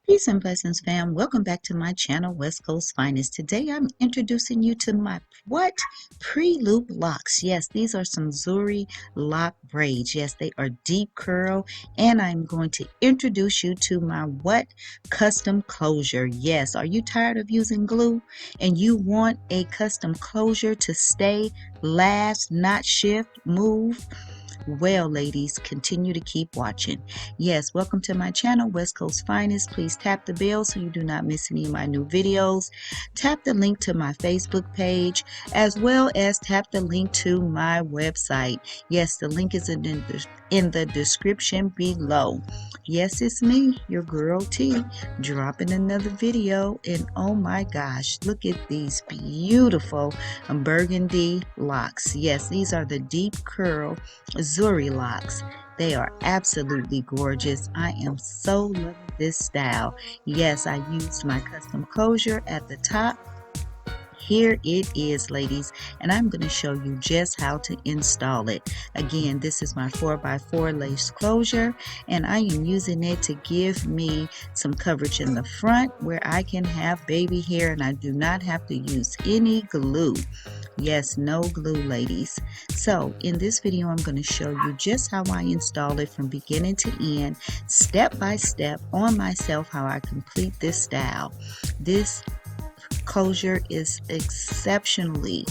Peace and blessings, fam. Welcome back to my channel, West Coast Finest. Today, I'm introducing you to my pre-loop locks. Yes, these are some Zuri lock braids. Yes, they are deep curl, and I'm going to introduce you to my custom closure. Yes, are you tired of using glue and you want a custom closure to stay, last, not shift, move? Well, ladies, continue to keep watching. Yes, welcome to my channel, West Coast Finest. Please tap the bell so you do not miss any of my new videos. Tap the link to my Facebook page, as well as tap the link to my website. Yes, the link is in the description below. Yes, it's me, your girl T, dropping another video. And oh my gosh, look at these beautiful burgundy locks. Yes, these are the deep curl Zuri locks. They are absolutely gorgeous. I am so loving this style. Yes, I used my custom closure at the top. Here it is, ladies, and I'm going to show you just how to install it. Again, this is my 4x4 lace closure, and I am using it to give me some coverage in the front where I can have baby hair and I do not have to use any glue. Yes, no glue, ladies. So in this video, I'm going to show you just how I install it from beginning to end, step by step on myself, how I complete this style. This closure is exceptionally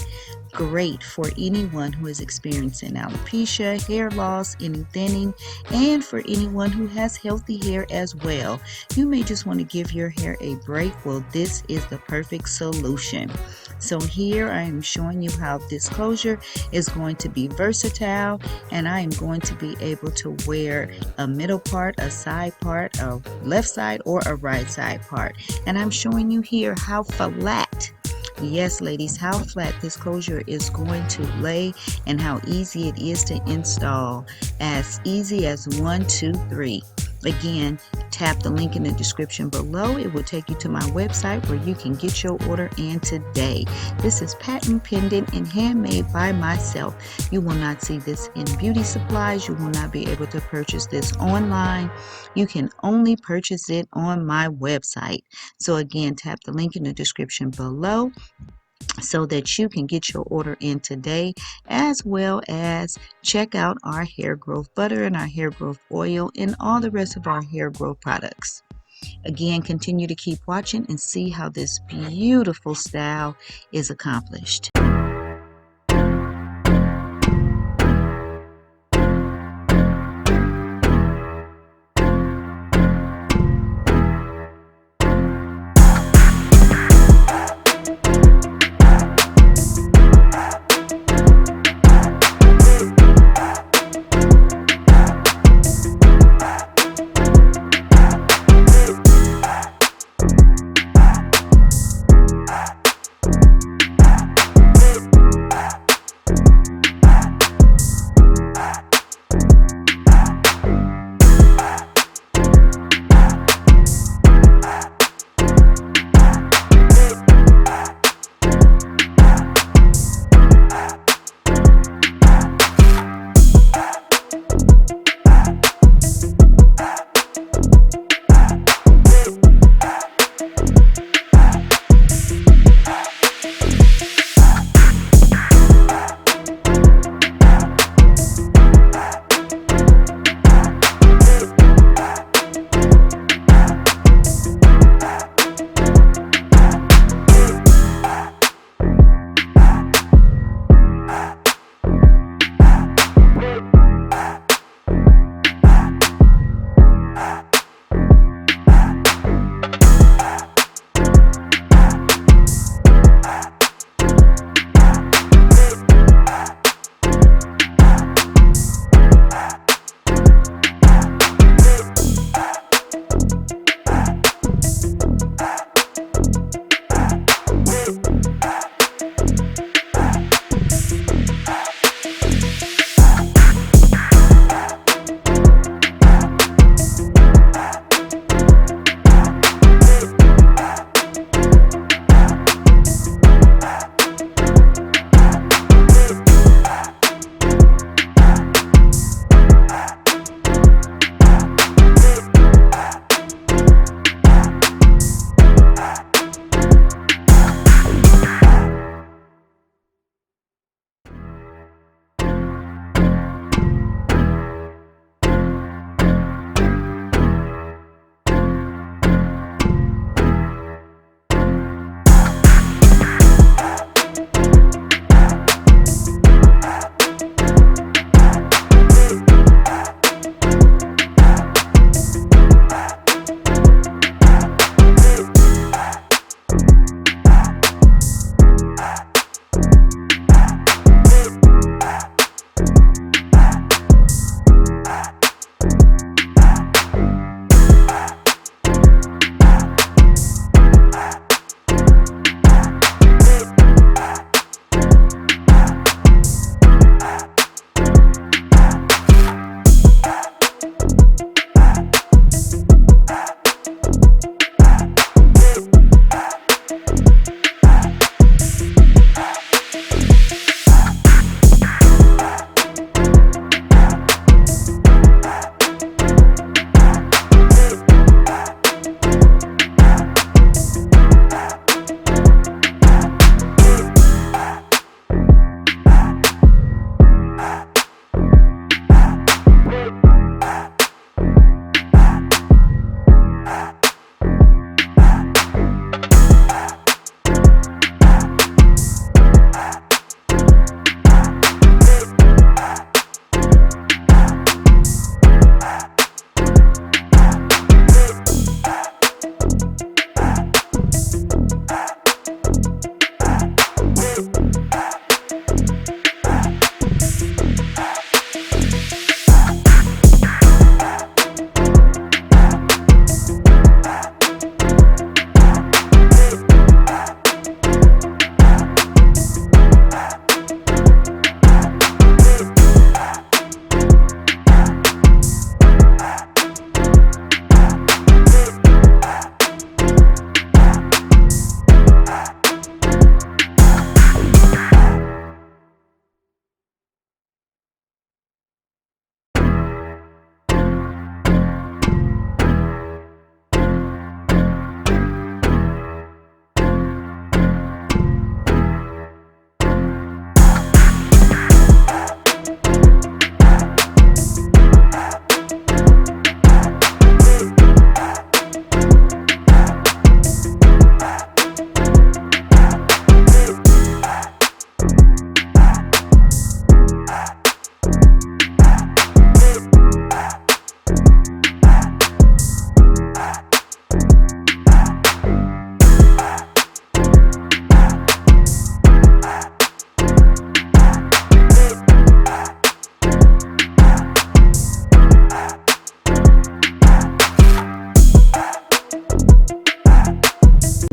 great for anyone who is experiencing alopecia, hair loss, any thinning, and for anyone who has healthy hair as well. You may just want to give your hair a break. Well, this is the perfect solution. So here I am showing you how this closure is going to be versatile, and I am going to be able to wear a middle part, a side part, a left side, or a right side part. And I'm showing you here how flat, yes, ladies, how flat this closure is going to lay and how easy it is to install. As easy as 1, 2, 3. Again, tap the link in the description below. It will take you to my website where you can get your order in today. This is patent pending and handmade by myself. You will not see this in beauty supplies. You will not be able to purchase this online. You can only purchase it on my website. So again, tap the link in the description below so that you can get your order in today, as well as check out our hair growth butter and our hair growth oil and all the rest of our hair growth products. Again, continue to keep watching and see how this beautiful style is accomplished.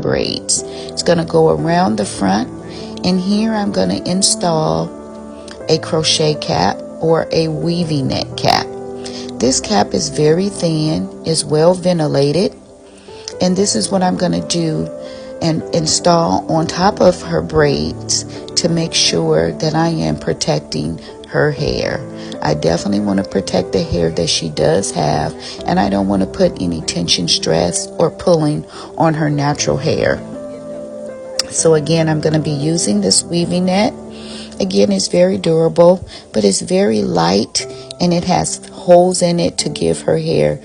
braids. It's going to go around the front, and here I'm going to install a crochet cap or a weaving net cap. This cap is very thin, is well ventilated, and this is what I'm going to do and install on top of her braids to make sure that I am protecting her hair. I definitely want to protect the hair that she does have, and I don't want to put any tension, stress, or pulling on her natural hair. So again, I'm going to be using this weaving net. Again, it's very durable, but it's very light, and it has holes in it to give her hair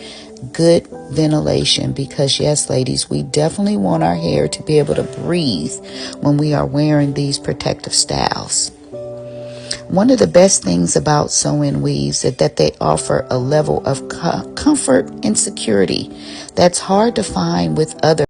good ventilation, because yes, ladies, we definitely want our hair to be able to breathe when we are wearing these protective styles. One of the best things about sew-in weaves is that they offer a level of comfort and security that's hard to find with other